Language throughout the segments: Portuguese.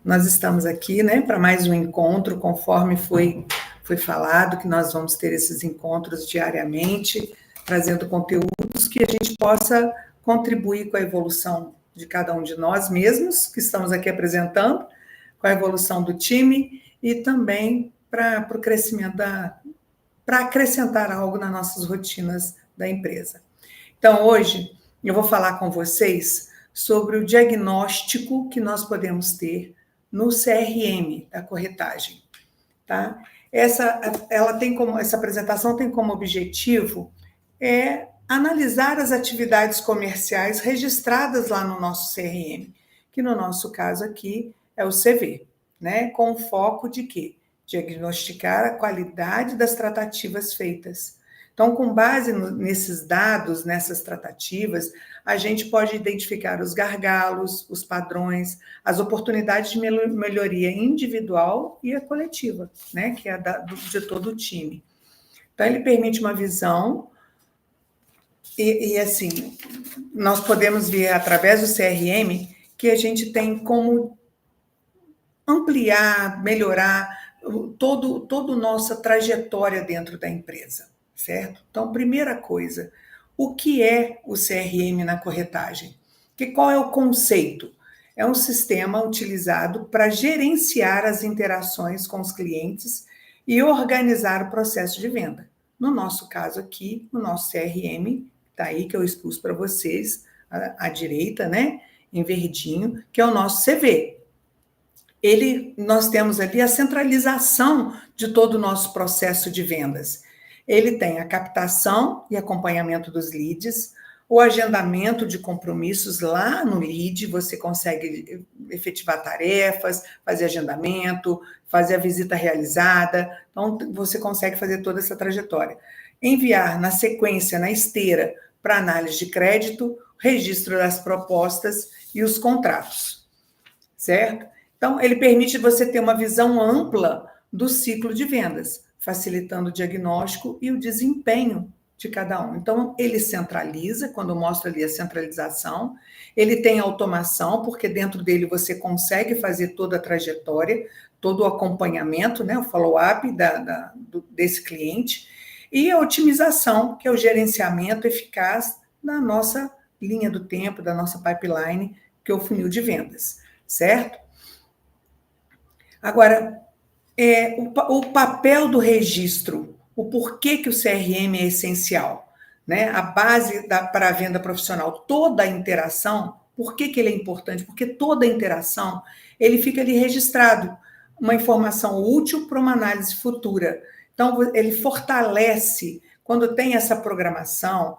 Nós estamos aqui, né, para mais um encontro, conforme foi falado, que nós vamos ter esses encontros diariamente, trazendo conteúdos que a gente possa contribuir com a evolução de cada um de nós mesmos, que estamos aqui apresentando, com a evolução do time e também para o crescimento para acrescentar algo nas nossas rotinas da empresa. Então, hoje, eu vou falar com vocês sobre o diagnóstico que nós podemos ter no CRM da corretagem, tá? Essa apresentação tem como objetivo analisar as atividades comerciais registradas lá no nosso CRM, que no nosso caso aqui é o CV, né? Com o foco de quê? Diagnosticar a qualidade das tratativas feitas. Então, com base nesses dados, nessas tratativas, a gente pode identificar os gargalos, os padrões, as oportunidades de melhoria individual e a coletiva, né, que é de todo o time. Então, ele permite uma visão e assim, nós podemos ver através do CRM que a gente tem como ampliar, melhorar toda a nossa trajetória dentro da empresa. Certo? Então, primeira coisa, o que é o CRM na corretagem? Qual é o conceito? É um sistema utilizado para gerenciar as interações com os clientes e organizar o processo de venda. No nosso caso aqui, o nosso CRM, está aí que eu expus para vocês, à direita, né, em verdinho, que é o nosso CV. Nós temos ali a centralização de todo o nosso processo de vendas. Ele tem a captação e acompanhamento dos leads, o agendamento de compromissos lá no lead, você consegue efetivar tarefas, fazer agendamento, fazer a visita realizada, então você consegue fazer toda essa trajetória. Enviar na sequência, na esteira, para análise de crédito, registro das propostas e os contratos, certo? Então, ele permite você ter uma visão ampla do ciclo de vendas, facilitando o diagnóstico e o desempenho de cada um. Então, ele centraliza, quando mostra ali a centralização, ele tem automação, porque dentro dele você consegue fazer toda a trajetória, todo o acompanhamento, né, o follow-up desse cliente, e a otimização, que é o gerenciamento eficaz da nossa linha do tempo, da nossa pipeline, que é o funil de vendas, certo? Agora, o papel do registro, o porquê que o CRM é essencial, né? A base para a venda profissional, toda a interação, por que ele é importante? Porque toda a interação, ele fica ali registrado, uma informação útil para uma análise futura. Então, ele fortalece, quando tem essa programação,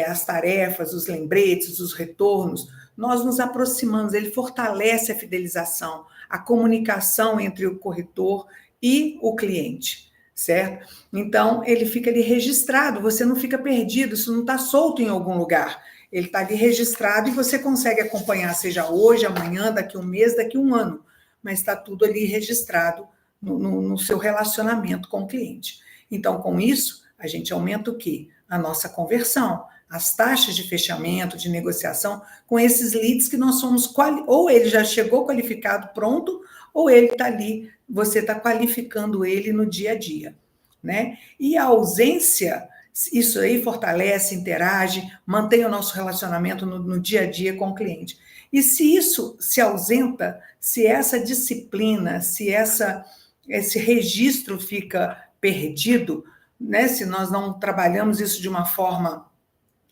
as tarefas, os lembretes, os retornos, nós nos aproximamos, ele fortalece a fidelização, a comunicação entre o corretor e o cliente, certo? Então, ele fica ali registrado, você não fica perdido, isso não está solto em algum lugar. Ele está ali registrado e você consegue acompanhar, seja hoje, amanhã, daqui um mês, daqui um ano, mas está tudo ali registrado no seu relacionamento com o cliente. Então, com isso, a gente aumenta o quê? A nossa conversão, as taxas de fechamento, de negociação, com esses leads que nós somos, ou ele já chegou qualificado, pronto, ou ele está ali, você está qualificando ele no dia a dia, né? E a ausência, isso aí fortalece, interage, mantém o nosso relacionamento no dia a dia com o cliente. E se isso se ausenta, se essa disciplina, se esse registro fica perdido, né? Se nós não trabalhamos isso de uma forma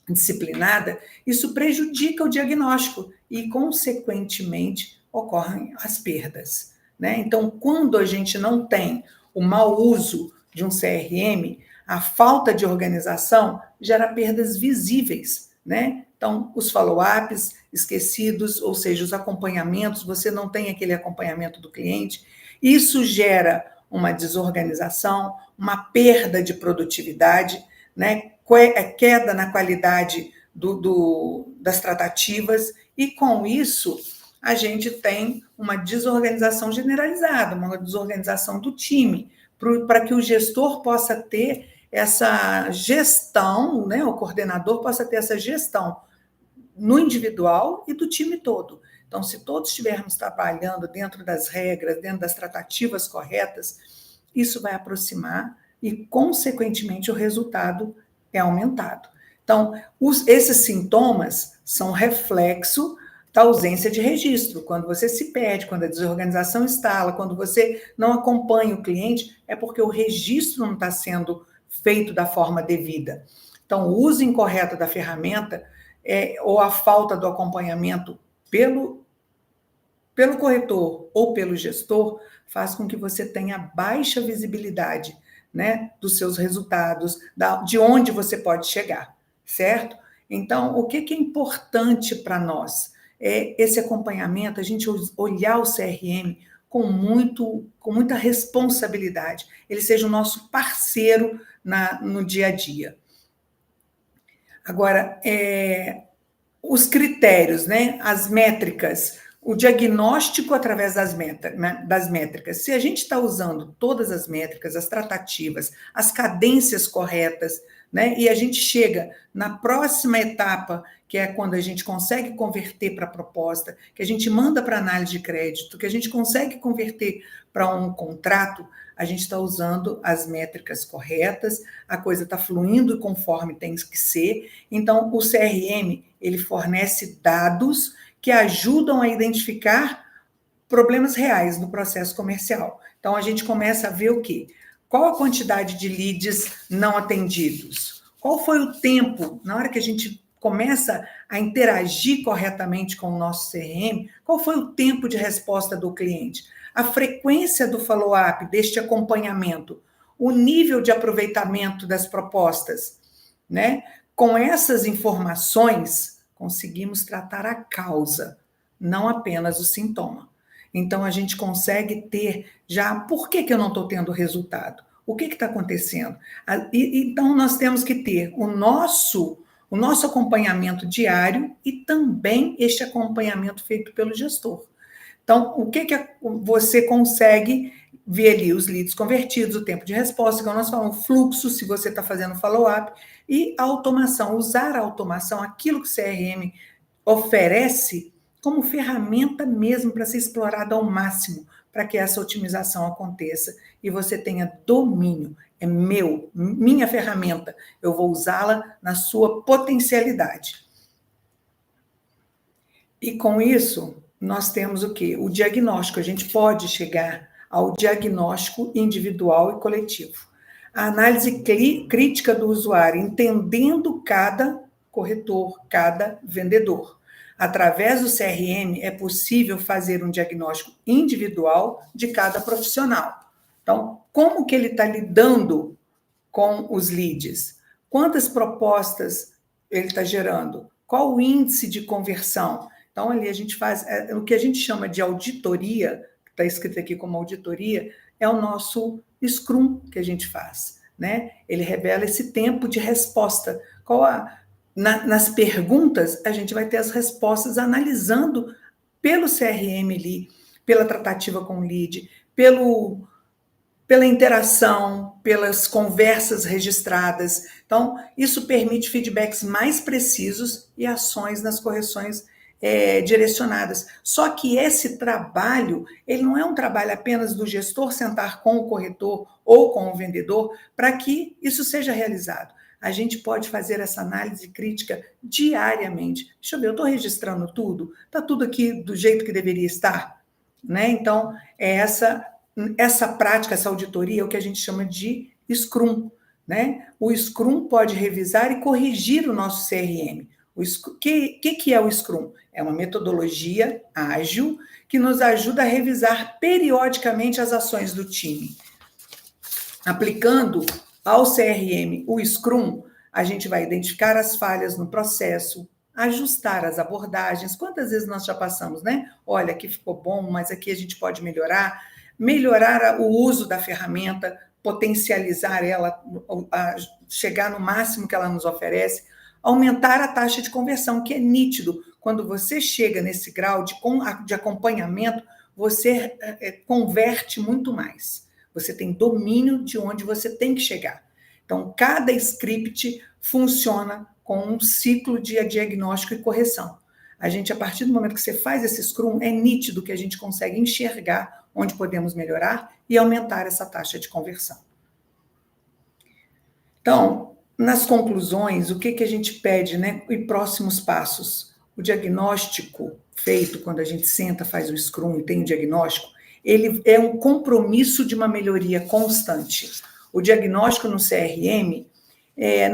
disciplinada, isso prejudica o diagnóstico e, consequentemente, ocorrem as perdas, né? Então, quando a gente não tem o mau uso de um CRM, a falta de organização gera perdas visíveis, né? Então, os follow-ups esquecidos, ou seja, os acompanhamentos, você não tem aquele acompanhamento do cliente, isso gera uma desorganização, uma perda de produtividade, né? Queda na qualidade das tratativas, e com isso a gente tem uma desorganização generalizada, uma desorganização do time, para que o gestor possa ter essa gestão, né, o coordenador possa ter essa gestão no individual e do time todo. Então, se todos estivermos trabalhando dentro das regras, dentro das tratativas corretas, isso vai aproximar e, consequentemente, o resultado é aumentado. Então, esses sintomas são reflexo da ausência de registro. Quando você se perde, quando a desorganização instala, quando você não acompanha o cliente, é porque o registro não está sendo feito da forma devida. Então, o uso incorreto da ferramenta ou a falta do acompanhamento pelo corretor ou pelo gestor faz com que você tenha baixa visibilidade, né, dos seus resultados, de onde você pode chegar, certo? Então, o que é importante para nós? É esse acompanhamento, a gente olhar o CRM com muita responsabilidade, ele seja o nosso parceiro no dia a dia. Agora, os critérios, né, as métricas, o diagnóstico através das métricas. Se a gente está usando todas as métricas, as tratativas, as cadências corretas, né, e a gente chega na próxima etapa, que é quando a gente consegue converter para a proposta, que a gente manda para análise de crédito, que a gente consegue converter para um contrato, a gente está usando as métricas corretas, a coisa está fluindo conforme tem que ser. Então, o CRM, ele fornece dados que ajudam a identificar problemas reais no processo comercial. Então, a gente começa a ver o quê? Qual a quantidade de leads não atendidos? Qual foi o tempo, na hora que a gente começa a interagir corretamente com o nosso CRM, qual foi o tempo de resposta do cliente? A frequência do follow-up, deste acompanhamento, o nível de aproveitamento das propostas, né? Com essas informações, conseguimos tratar a causa, não apenas o sintoma. Então, a gente consegue ter já, por que eu não estou tendo resultado? O que está acontecendo? Então, nós temos que ter o nosso acompanhamento diário e também este acompanhamento feito pelo gestor. Então, o que você consegue ver ali? Os leads convertidos, o tempo de resposta, como nós falamos, fluxo, se você está fazendo follow-up, e a automação, usar a automação, aquilo que o CRM oferece como ferramenta mesmo para ser explorada ao máximo, para que essa otimização aconteça e você tenha domínio. É minha ferramenta, eu vou usá-la na sua potencialidade. E com isso, nós temos o quê? O diagnóstico. A gente pode chegar ao diagnóstico individual e coletivo. A análise crítica do usuário, entendendo cada corretor, cada vendedor. Através do CRM, é possível fazer um diagnóstico individual de cada profissional. Então, como que ele está lidando com os leads? Quantas propostas ele está gerando? Qual o índice de conversão? Então, ali a gente faz o que a gente chama de auditoria, que está escrito aqui como auditoria, é o nosso Scrum que a gente faz, né? Ele revela esse tempo de resposta. Nas perguntas, a gente vai ter as respostas analisando pelo CRM ali, pela tratativa com o lead, pela interação, pelas conversas registradas. Então, isso permite feedbacks mais precisos e ações nas correções direcionadas. Só que esse trabalho, ele não é um trabalho apenas do gestor sentar com o corretor ou com o vendedor para que isso seja realizado. A gente pode fazer essa análise crítica diariamente. Deixa eu ver, eu estou registrando tudo? Está tudo aqui do jeito que deveria estar? Né? Então, essa prática, essa auditoria é o que a gente chama de Scrum, né? O Scrum pode revisar e corrigir o nosso CRM. O que é o Scrum? É uma metodologia ágil que nos ajuda a revisar periodicamente as ações do time. Aplicando ao CRM o Scrum, a gente vai identificar as falhas no processo, ajustar as abordagens. Quantas vezes nós já passamos, né? Olha, aqui ficou bom, mas aqui a gente pode melhorar o uso da ferramenta, potencializar ela, chegar no máximo que ela nos oferece, aumentar a taxa de conversão, que é nítido. Quando você chega nesse grau de acompanhamento, você converte muito mais. Você tem domínio de onde você tem que chegar. Então, cada script funciona com um ciclo de diagnóstico e correção. A gente, a partir do momento que você faz esse Scrum, é nítido que a gente consegue enxergar onde podemos melhorar e aumentar essa taxa de conversão. Então, nas conclusões, o que a gente pede, né? E próximos passos. O diagnóstico feito quando a gente senta, faz o Scrum e tem o diagnóstico, ele é um compromisso de uma melhoria constante. O diagnóstico no CRM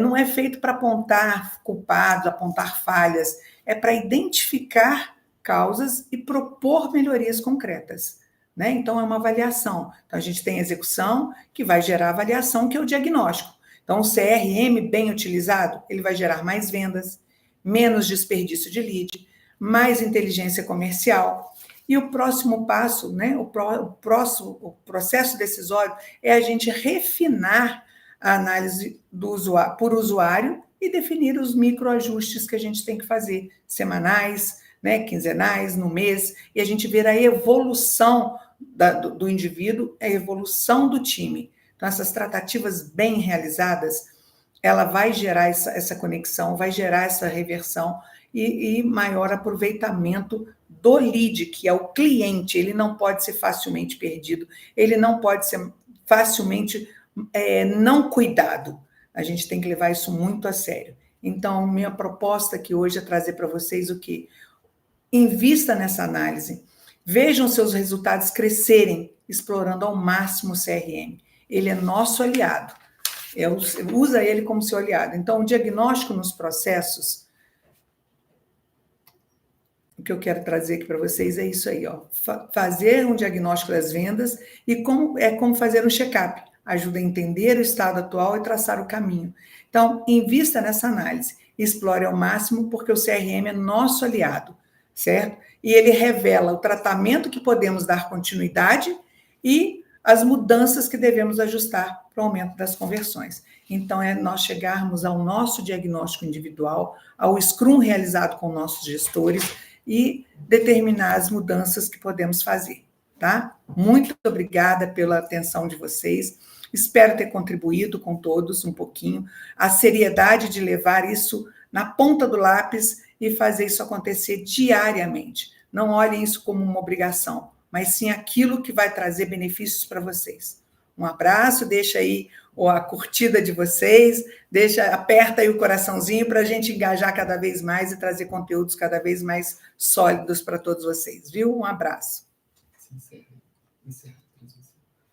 não é feito para apontar culpados, apontar falhas, é para identificar causas e propor melhorias concretas. Né? Então, é uma avaliação. Então, a gente tem a execução, que vai gerar avaliação, que é o diagnóstico. Então, o CRM bem utilizado, ele vai gerar mais vendas, menos desperdício de lead, mais inteligência comercial. E o próximo passo, né, o processo decisório, é a gente refinar a análise por usuário e definir os microajustes que a gente tem que fazer, semanais, né, quinzenais, no mês, e a gente ver a evolução do indivíduo, a evolução do time. Então, essas tratativas bem realizadas, ela vai gerar essa conexão, vai gerar essa reversão e maior aproveitamento do lead, que é o cliente. Ele não pode ser facilmente perdido, ele não pode ser facilmente não cuidado. A gente tem que levar isso muito a sério. Então, minha proposta aqui hoje é trazer para vocês o quê? Invista nessa análise, vejam seus resultados crescerem, explorando ao máximo o CRM. Ele é nosso aliado, usa ele como seu aliado. Então, o diagnóstico nos processos, o que eu quero trazer aqui para vocês é isso aí, ó. Fazer um diagnóstico das vendas e como fazer um check-up. Ajuda a entender o estado atual e traçar o caminho. Então, invista nessa análise, explore ao máximo, porque o CRM é nosso aliado, certo? E ele revela o tratamento que podemos dar continuidade e as mudanças que devemos ajustar para o aumento das conversões. Então, é nós chegarmos ao nosso diagnóstico individual, ao Scrum realizado com nossos gestores e determinar as mudanças que podemos fazer, tá? Muito obrigada pela atenção de vocês. Espero ter contribuído com todos um pouquinho. A seriedade de levar isso na ponta do lápis e fazer isso acontecer diariamente. Não olhem isso como uma obrigação, mas sim aquilo que vai trazer benefícios para vocês. Um abraço, deixa aí a curtida de vocês, aperta aí o coraçãozinho para a gente engajar cada vez mais e trazer conteúdos cada vez mais sólidos para todos vocês, viu? Um abraço. Sim.